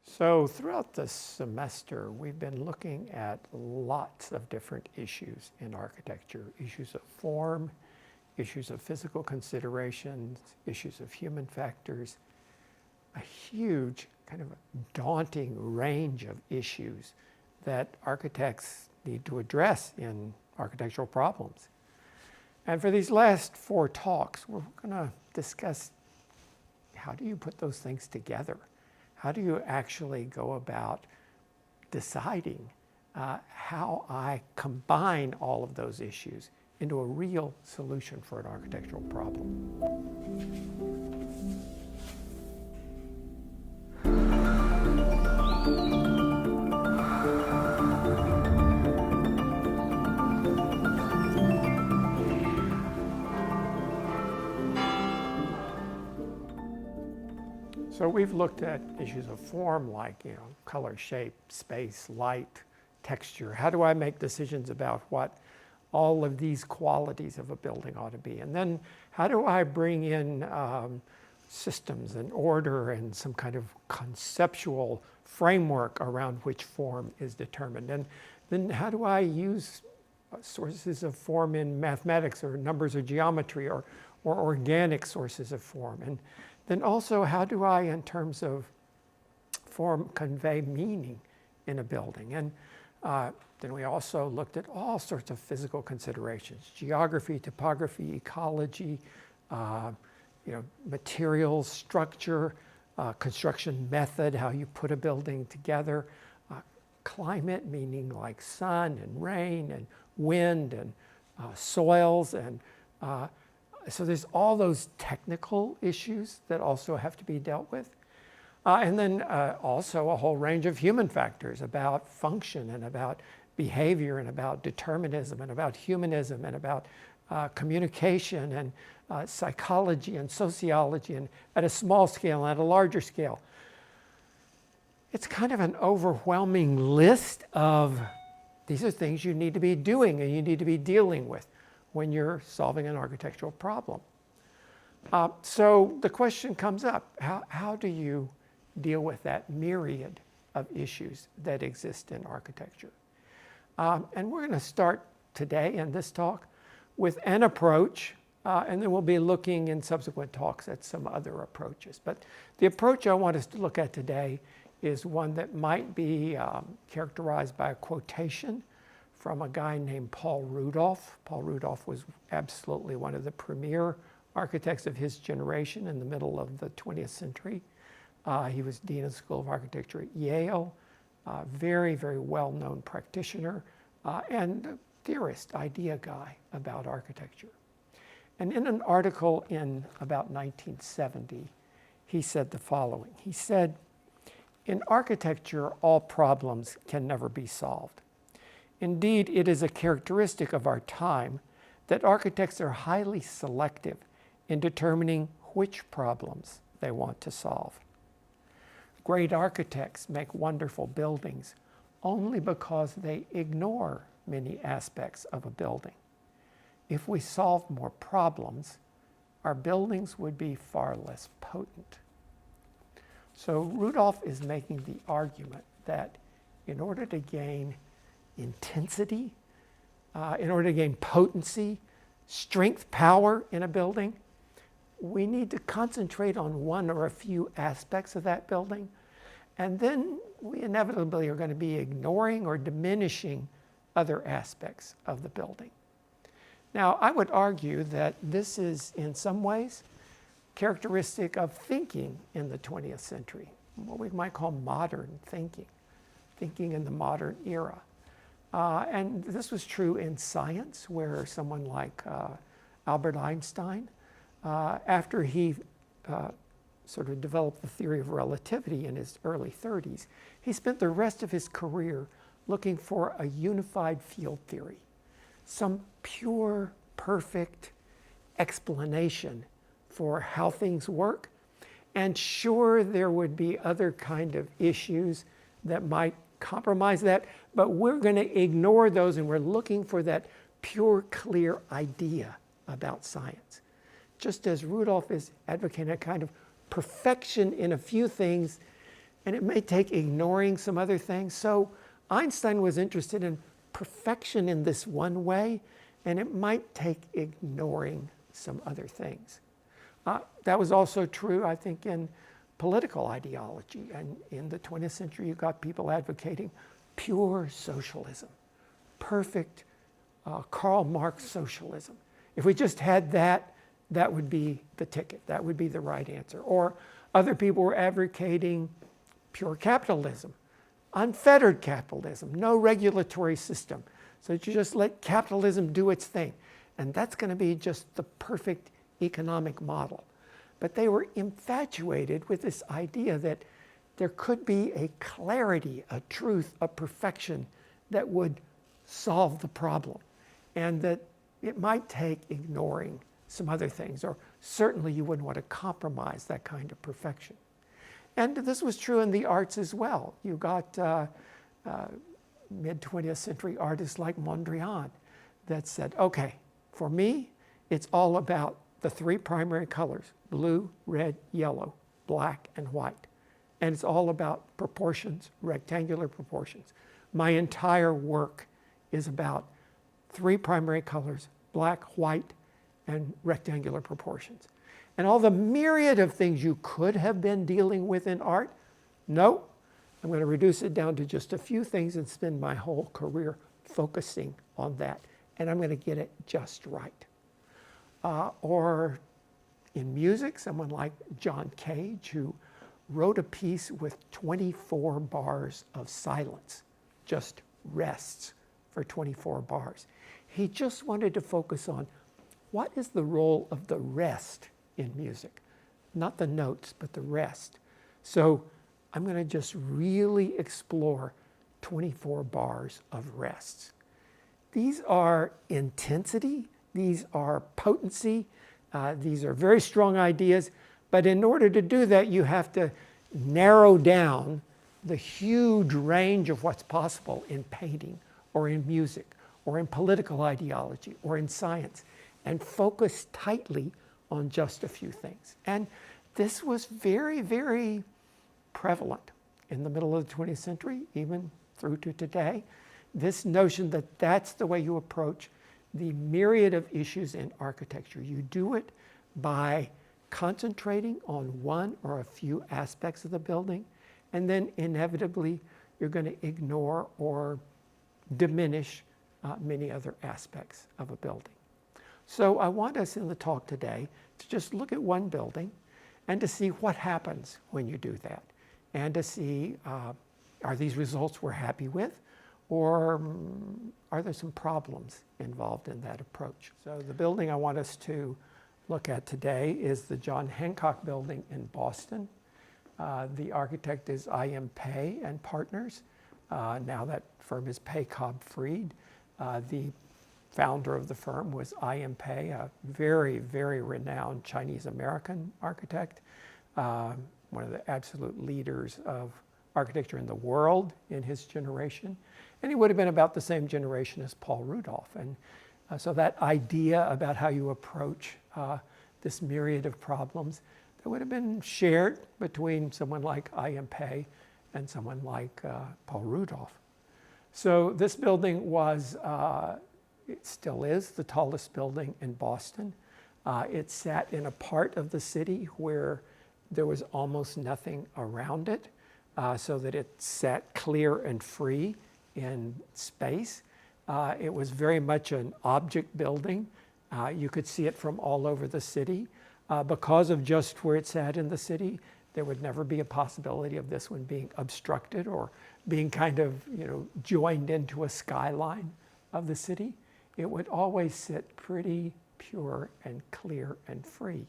So throughout the semester, we've been looking at lots of different issues in architecture, issues of form, issues of physical considerations, issues of human factors, a huge kind of daunting range of issues that architects need to address in architectural problems. And for these last 4 talks, we're going to discuss how do you put those things together? How do you actually go about deciding how I combine all of those issues into a real solution for an architectural problem? So we've looked at issues of form like, color, shape, space, light, texture. How do I make decisions about what all of these qualities of a building ought to be? And then how do I bring in systems and order and some kind of conceptual framework around which form is determined? And then how do I use sources of form in mathematics or numbers or geometry or organic sources of form? And then also, how do I, in terms of form, convey meaning in a building? And then we also looked at all sorts of physical considerations: geography, topography, ecology, materials, structure, construction method, how you put a building together, climate, meaning like sun and rain and wind and soils, and so there's all those technical issues that also have to be dealt with. And then also a whole range of human factors about function and about behavior and about determinism and about humanism and about communication and psychology and sociology, and at a small scale and at a larger scale. It's kind of an overwhelming list of these are things you need to be doing and you need to be dealing with when you're solving an architectural problem. So the question comes up, how do you deal with that myriad of issues that exist in architecture? And we're going to start today in this talk with an approach, and then we'll be looking in subsequent talks at some other approaches. But the approach I want us to look at today is one that might be characterized by a quotation from a guy named Paul Rudolph. Paul Rudolph was absolutely one of the premier architects of his generation in the middle of the 20th century. He was Dean of the School of Architecture at Yale, very, very well-known practitioner, and a theorist, idea guy about architecture. And in an article in about 1970, he said the following. He said, "In architecture, all problems can never be solved. Indeed, it is a characteristic of our time that architects are highly selective in determining which problems they want to solve. Great architects make wonderful buildings only because they ignore many aspects of a building. If we solved more problems, our buildings would be far less potent." So Rudolph is making the argument that in order to gain intensity, in order to gain potency, strength, power in a building, we need to concentrate on one or a few aspects of that building, and then we inevitably are going to be ignoring or diminishing other aspects of the building. Now, I would argue that this is in some ways characteristic of thinking in the 20th century, what we might call modern thinking in the modern era. And this was true in science, where someone like Albert Einstein, after he sort of developed the theory of relativity in his early 30s, he spent the rest of his career looking for a unified field theory, some pure, perfect explanation for how things work. And sure, there would be other kind of issues that might compromise that, but we're going to ignore those, and we're looking for that pure, clear idea about science. Just as Rudolph is advocating a kind of perfection in a few things and it may take ignoring some other things. So Einstein was interested in perfection in this one way, and it might take ignoring some other things. That was also true, I think, in political ideology. And in the 20th century, you got people advocating pure socialism, perfect Karl Marx socialism. If we just had that, that would be the ticket. That would be the right answer. Or other people were advocating pure capitalism, unfettered capitalism, no regulatory system. So that you just let capitalism do its thing. And that's going to be just the perfect economic model. But they were infatuated with this idea that there could be a clarity, a truth, a perfection that would solve the problem. And that it might take ignoring some other things, or certainly you wouldn't want to compromise that kind of perfection. And this was true in the arts as well. You got mid-20th century artists like Mondrian that said, okay, for me, it's all about the three primary colors, blue, red, yellow, black, and white. And it's all about proportions, rectangular proportions. My entire work is about three primary colors, black, white, and rectangular proportions. And all the myriad of things you could have been dealing with in art, no, I'm going to reduce it down to just a few things and spend my whole career focusing on that. And I'm going to get it just right. Or in music, someone like John Cage, who wrote a piece with 24 bars of silence, just rests for 24 bars. He just wanted to focus on what is the role of the rest in music, not the notes, but the rest. So I'm going to just really explore 24 bars of rests. These are intensity, these are potency, these are very strong ideas, but in order to do that, you have to narrow down the huge range of what's possible in painting, or in music, or in political ideology, or in science, and focus tightly on just a few things. And this was very, very prevalent in the middle of the 20th century, even through to today. This notion that that's the way you approach the myriad of issues in architecture. You do it by concentrating on one or a few aspects of the building, and then inevitably you're going to ignore or diminish many other aspects of a building. So I want us in the talk today to just look at one building and to see what happens when you do that, and to see are these results we're happy with, or are there some problems involved in that approach? So the building I want us to look at today is the John Hancock Building in Boston. The architect is M.I.T and Partners. Now that firm is Pei Cobb Freed. The founder of the firm was M.I.T, a very, very renowned Chinese-American architect, one of the absolute leaders of architecture in the world in his generation. And he would have been about the same generation as Paul Rudolph. And so that idea about how you approach this myriad of problems, that would have been shared between someone like M.I.T and someone like Paul Rudolph. So this building was, it still is, the tallest building in Boston. It sat in a part of the city where there was almost nothing around it, so that it sat clear and free in space. It was very much an object building. You could see it from all over the city. Because of just where it sat in the city, there would never be a possibility of this one being obstructed or being kind of, joined into a skyline of the city. It would always sit pretty pure and clear and free.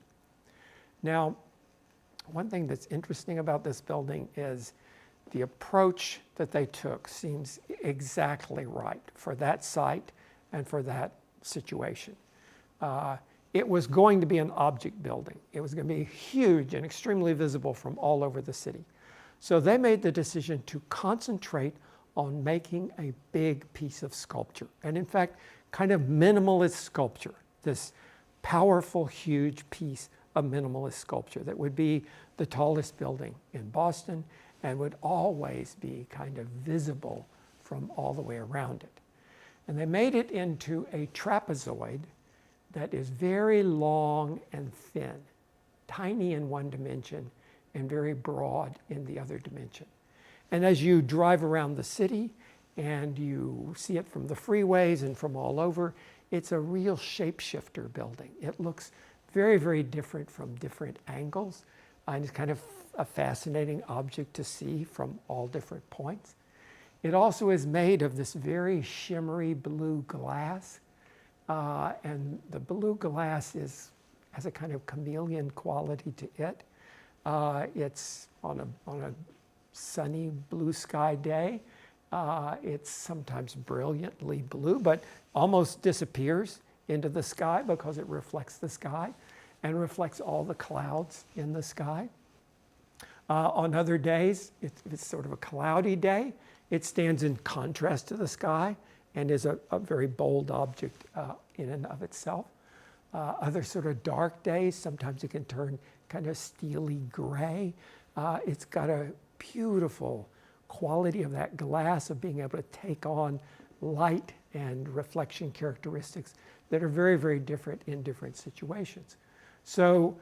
Now, one thing that's interesting about this building is the approach that they took seems exactly right for that site and for that situation. It was going to be an object building. It was going to be huge and extremely visible from all over the city. So they made the decision to concentrate on making a big piece of sculpture. And in fact, kind of minimalist sculpture, this powerful, huge piece of minimalist sculpture that would be the tallest building in Boston and would always be kind of visible from all the way around it. And they made it into a trapezoid that is very long and thin, tiny in one dimension and very broad in the other dimension. And as you drive around the city and you see it from the freeways and from all over, it's a real shapeshifter building. It looks very, very different from different angles, and it's kind of a fascinating object to see from all different points. It also is made of this very shimmery blue glass, and the blue glass has a kind of chameleon quality to it. It's on a sunny blue sky day. It's sometimes brilliantly blue, but almost disappears into the sky because it reflects the sky and reflects all the clouds in the sky. On other days, if it's sort of a cloudy day, it stands in contrast to the sky and is a very bold object in and of itself. Other sort of dark days, sometimes it can turn kind of steely gray. It's got a beautiful quality of that glass of being able to take on light and reflection characteristics that are very, very different in different situations. So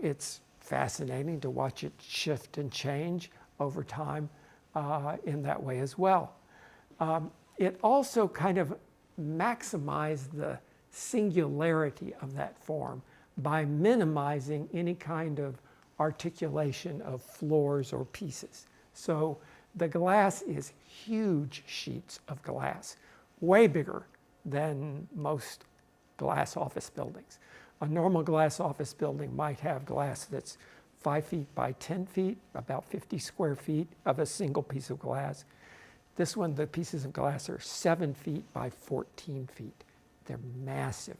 it's fascinating to watch it shift and change over time in that way as well. It also kind of maximized the singularity of that form by minimizing any kind of articulation of floors or pieces. So the glass is huge sheets of glass, way bigger than most glass office buildings. A normal glass office building might have glass that's 5 feet by 10 feet, about 50 square feet of a single piece of glass. This one, the pieces of glass are 7 feet by 14 feet. They're massive.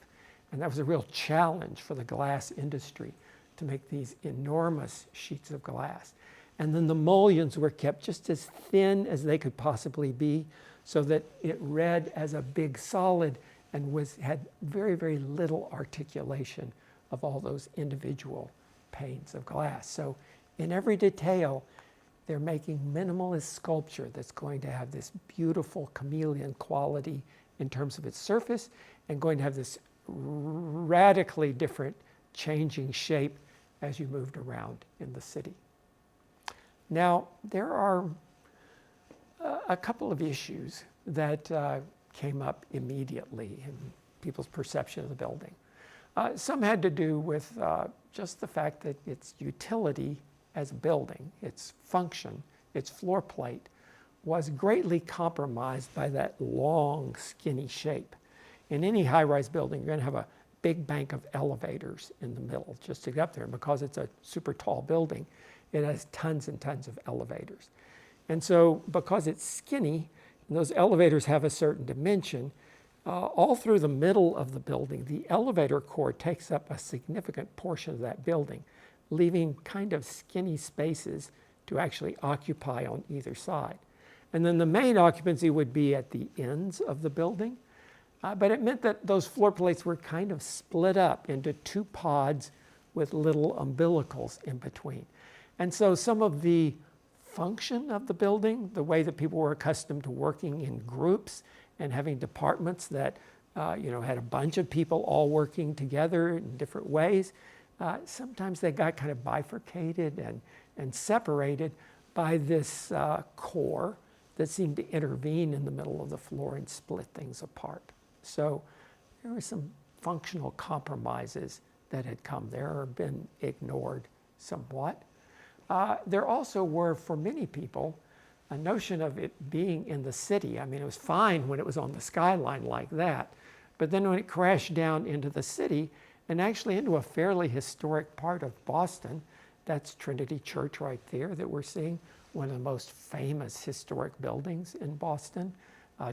And that was a real challenge for the glass industry to make these enormous sheets of glass. And then the mullions were kept just as thin as they could possibly be so that it read as a big solid and had very, very little articulation of all those individual panes of glass. So in every detail, they're making minimalist sculpture that's going to have this beautiful chameleon quality in terms of its surface and going to have this radically different changing shape as you moved around in the city. Now, there are a couple of issues that came up immediately in people's perception of the building. Some had to do with just the fact that its utility as a building, its function, its floor plate, was greatly compromised by that long, skinny shape. In any high-rise building, you're going to have a big bank of elevators in the middle just to get up there. And because it's a super tall building, it has tons and tons of elevators. And so because it's skinny, and those elevators have a certain dimension, all through the middle of the building, the elevator core takes up a significant portion of that building, leaving kind of skinny spaces to actually occupy on either side. And then the main occupancy would be at the ends of the building, but it meant that those floor plates were kind of split up into two pods with little umbilicals in between. And so some of the function of the building, the way that people were accustomed to working in groups and having departments that had a bunch of people all working together in different ways, sometimes they got kind of bifurcated and separated by this core that seemed to intervene in the middle of the floor and split things apart. So there were some functional compromises that had come there or been ignored somewhat. There also were, for many people, a notion of it being in the city. I mean, it was fine when it was on the skyline like that, but then when it crashed down into the city and actually into a fairly historic part of Boston, that's Trinity Church right there that we're seeing, one of the most famous historic buildings in Boston,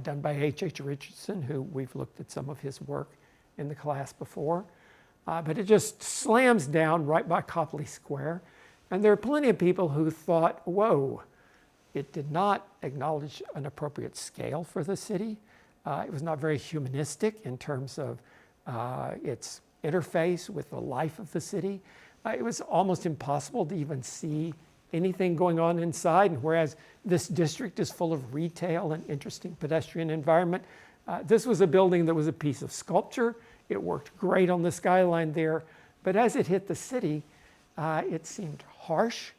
done by H.H. Richardson, who we've looked at some of his work in the class before. But it just slams down right by Copley Square. And there are plenty of people who thought, whoa, it did not acknowledge an appropriate scale for the city. It was not very humanistic in terms of its interface with the life of the city. It was almost impossible to even see anything going on inside. And whereas this district is full of retail and interesting pedestrian environment, this was a building that was a piece of sculpture. It worked great on the skyline there. But as it hit the city, it seemed harsh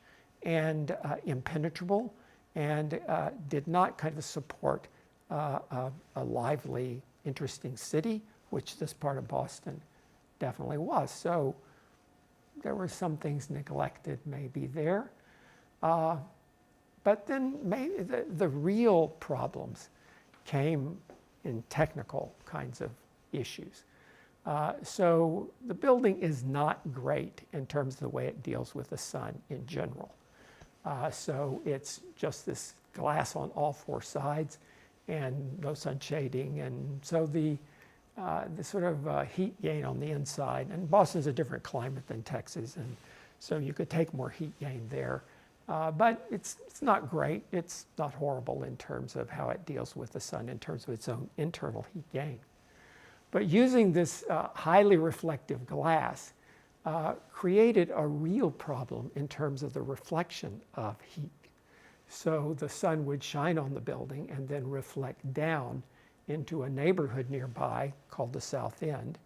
and impenetrable and did not kind of support a lively, interesting city, which this part of Boston definitely was. So there were some things neglected maybe there. But then maybe the real problems came in technical kinds of issues. So the building is not great in terms of the way it deals with the sun in general. So it's just this glass on all four sides and no sun shading. And so the sort of heat gain on the inside, and Boston's a different climate than Texas, and so you could take more heat gain there. But it's not great. It's not horrible in terms of how it deals with the sun in terms of its own internal heat gain. But using this highly reflective glass created a real problem in terms of the reflection of heat. So the sun would shine on the building and then reflect down into a neighborhood nearby called the South End.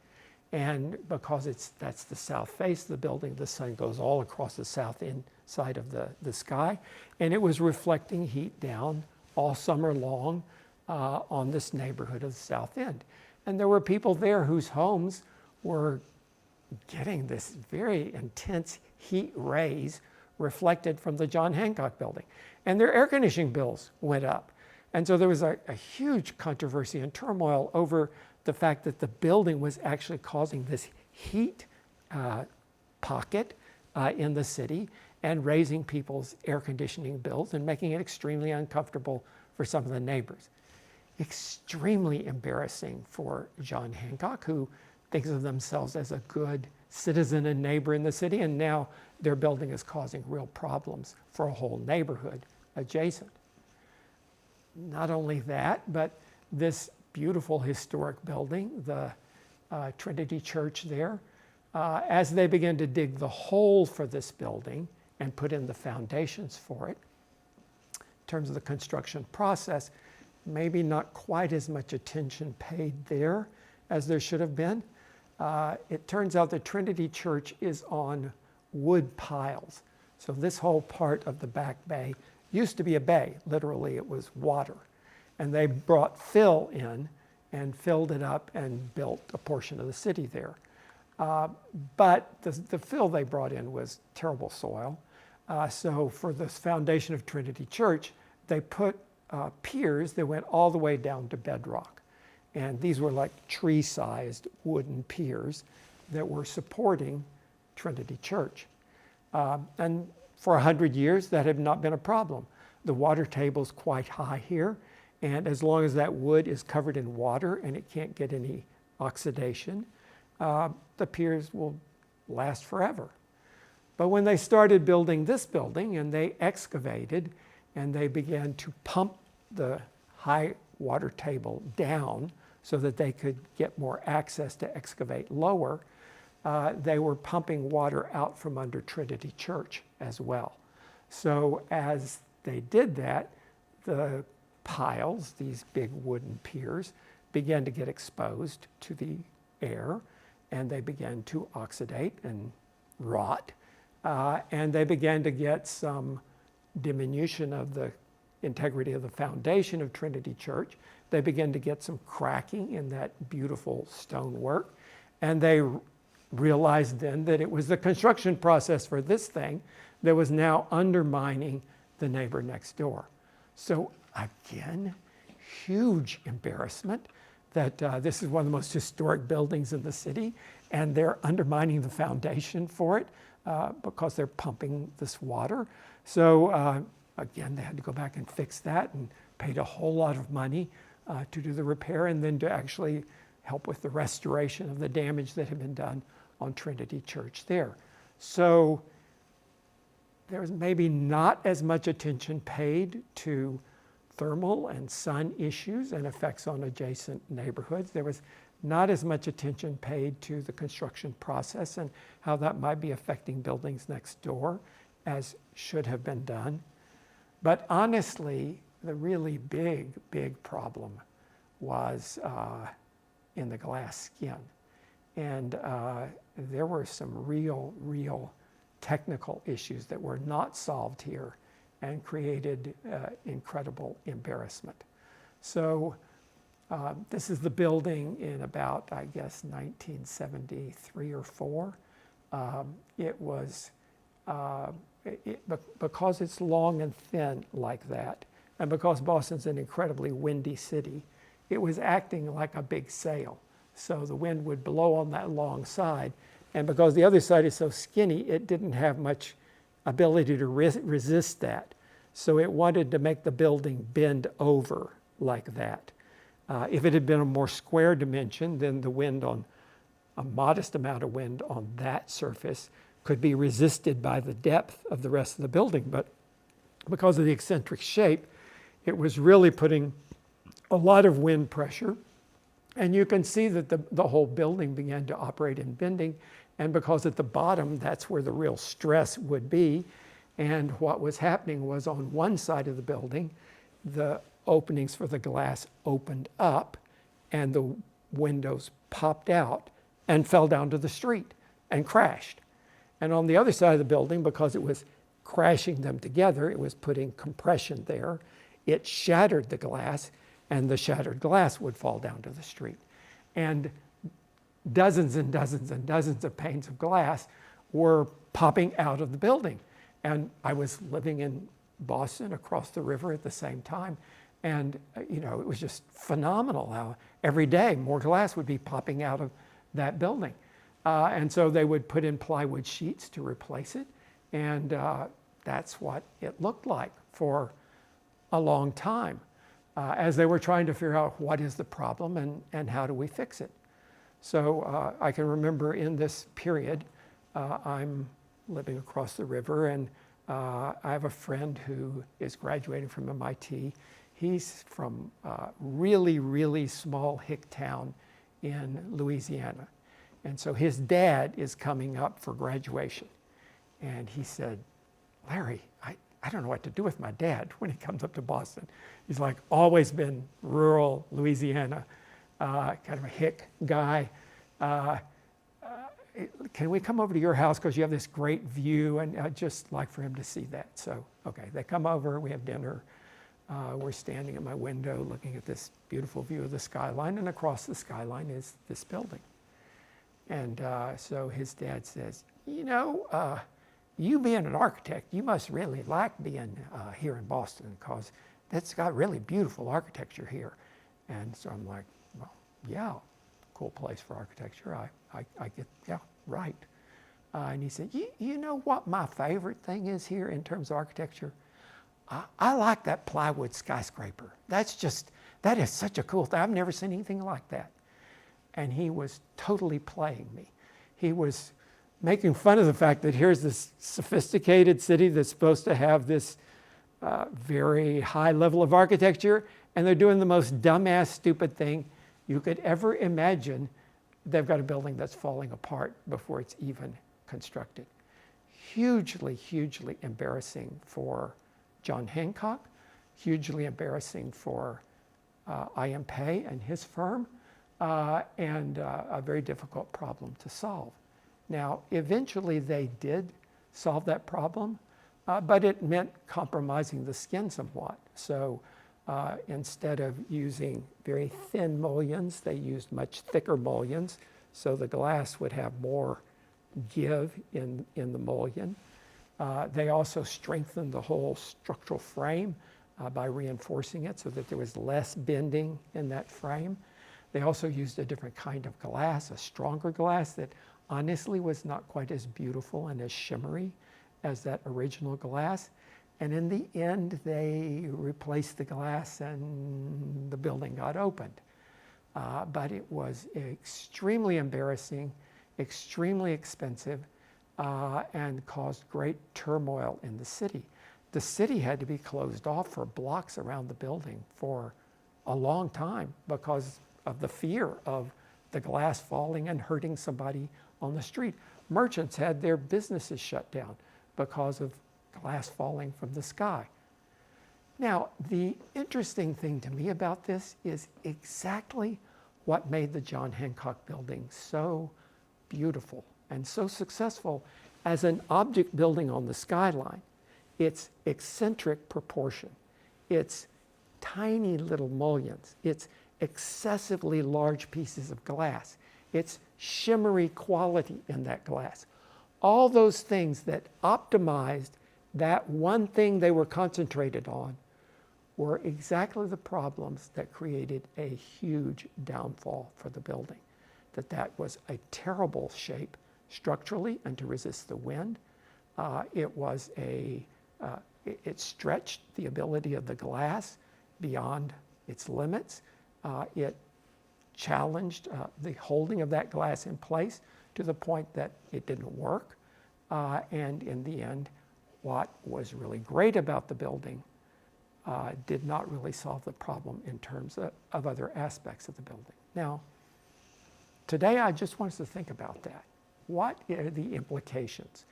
And because that's the south face of the building, the sun goes all across the south end side of the sky. And it was reflecting heat down all summer long on this neighborhood of the South End. And there were people there whose homes were getting this very intense heat rays reflected from the John Hancock building. And their air conditioning bills went up. And so there was a huge controversy and turmoil over the fact that the building was actually causing this heat pocket in the city and raising people's air conditioning bills and making it extremely uncomfortable for some of the neighbors. Extremely embarrassing for John Hancock, who thinks of themselves as a good citizen and neighbor in the city, and now their building is causing real problems for a whole neighborhood adjacent. Not only that, but this beautiful historic building, the Trinity Church there, as they began to dig the hole for this building and put in the foundations for it, in terms of the construction process, maybe not quite as much attention paid there as there should have been. It turns out that Trinity Church is on wood piles. So this whole part of the back bay used to be a bay. Literally, it was water. And they brought fill in and filled it up and built a portion of the city there. But the fill they brought in was terrible soil. So for this foundation of Trinity Church, they put piers that went all the way down to bedrock. And these were like tree-sized wooden piers that were supporting Trinity Church. And for 100 years, that had not been a problem. The water table's quite high here, and as long as that wood is covered in water and it can't get any oxidation, the piers will last forever. But when they started building this building and they excavated and they began to pump the high water table down so that they could get more access to excavate lower, they were pumping water out from under Trinity Church as well. So as they did that, the piles, these big wooden piers, began to get exposed to the air, and they began to oxidate and rot, and they began to get some diminution of the integrity of the foundation of Trinity Church. They began to get some cracking in that beautiful stonework, and they realized then that it was the construction process for this thing that was now undermining the neighbor next door. So again, huge embarrassment that this is one of the most historic buildings in the city, and they're undermining the foundation for it because they're pumping this water. So again, they had to go back and fix that and paid a whole lot of money to do the repair and then to actually help with the restoration of the damage that had been done on Trinity Church there. So there was maybe not as much attention paid to thermal and sun issues and effects on adjacent neighborhoods. There was not as much attention paid to the construction process and how that might be affecting buildings next door as should have been done. But honestly, the really big problem was in the glass skin. And there were some real technical issues that were not solved here and created incredible embarrassment. So this is the building in about, I guess, 1973 or 4. It was, because it's long and thin like that, and because Boston's an incredibly windy city, it was acting like a big sail. So the wind would blow on that long side, and because the other side is so skinny, it didn't have much ability to resist that. So it wanted to make the building bend over like that. If it had been a more square dimension, then the wind on a modest amount of wind on that surface could be resisted by the depth of the rest of the building. But because of the eccentric shape, it was really putting a lot of wind pressure. And you can see that the whole building began to operate in bending. And because at the bottom, that's where the real stress would be. And what was happening was on one side of the building, the openings for the glass opened up and the windows popped out and fell down to the street and crashed. And on the other side of the building, because it was crashing them together, it was putting compression there, it shattered the glass, and the shattered glass would fall down to the street. And dozens and dozens and dozens of panes of glass were popping out of the building. And I was living in Boston across the river at the same time. And it was just phenomenal how every day more glass would be popping out of that building. And so they would put in plywood sheets to replace it. And that's what it looked like for a long time as they were trying to figure out what is the problem and how do we fix it. So I can remember in this period, I'm living across the river, and I have a friend who is graduating from M.I.T. He's from a really small hick town in Louisiana. And so his dad is coming up for graduation. And he said, Larry, I don't know what to do with my dad when he comes up to Boston. He's like always been rural Louisiana, kind of a hick guy. Can we come over to your house because you have this great view, and I'd just like for him to see that. So, okay, they come over, we have dinner. We're standing at my window looking at this beautiful view of the skyline, and across the skyline is this building. And so his dad says, you being an architect, you must really like being here in Boston because it's got really beautiful architecture here. And so I'm like, well, yeah, cool place for architecture. I get, yeah, right. And he said, you know what my favorite thing is here in terms of architecture? I like that plywood skyscraper. That is such a cool thing. I've never seen anything like that. And he was totally playing me. He was making fun of the fact that here's this sophisticated city that's supposed to have this very high level of architecture, and they're doing the most dumbass, stupid thing you could ever imagine. They've got a building that's falling apart before it's even constructed. Hugely embarrassing for John Hancock, hugely embarrassing for I.M.P. and his firm, and a very difficult problem to solve. Now, eventually they did solve that problem, but it meant compromising the skin somewhat. So instead of using very thin mullions, they used much thicker mullions, so the glass would have more give in the mullion. They also strengthened the whole structural frame by reinforcing it so that there was less bending in that frame. They also used a different kind of glass, a stronger glass that honestly was not quite as beautiful and as shimmery as that original glass. And in the end, they replaced the glass and the building got opened. But it was extremely embarrassing, extremely expensive, and caused great turmoil in the city. The city had to be closed off for blocks around the building for a long time because of the fear of the glass falling and hurting somebody on the street. Merchants had their businesses shut down because of glass falling from the sky. Now, the interesting thing to me about this is exactly what made the John Hancock building so beautiful and so successful as an object building on the skyline. Its eccentric proportion, its tiny little mullions, its excessively large pieces of glass, its shimmery quality in that glass. All those things that optimized that one thing they were concentrated on were exactly the problems that created a huge downfall for the building. That was a terrible shape structurally and to resist the wind. It stretched the ability of the glass beyond its limits. It challenged the holding of that glass in place to the point that it didn't work. And in the end, what was really great about the building did not really solve the problem in terms of other aspects of the building. Now, today I just want us to think about that. What are the implications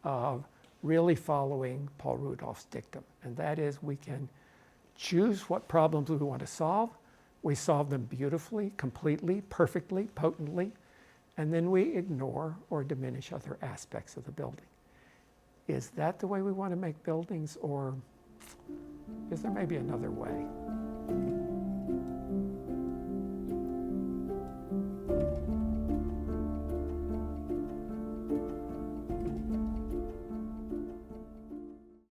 of really following Paul Rudolph's dictum? And that is, we can choose what problems we want to solve. We solve them beautifully, completely, perfectly, potently, and then we ignore or diminish other aspects of the building. Is that the way we want to make buildings, or is there maybe another way?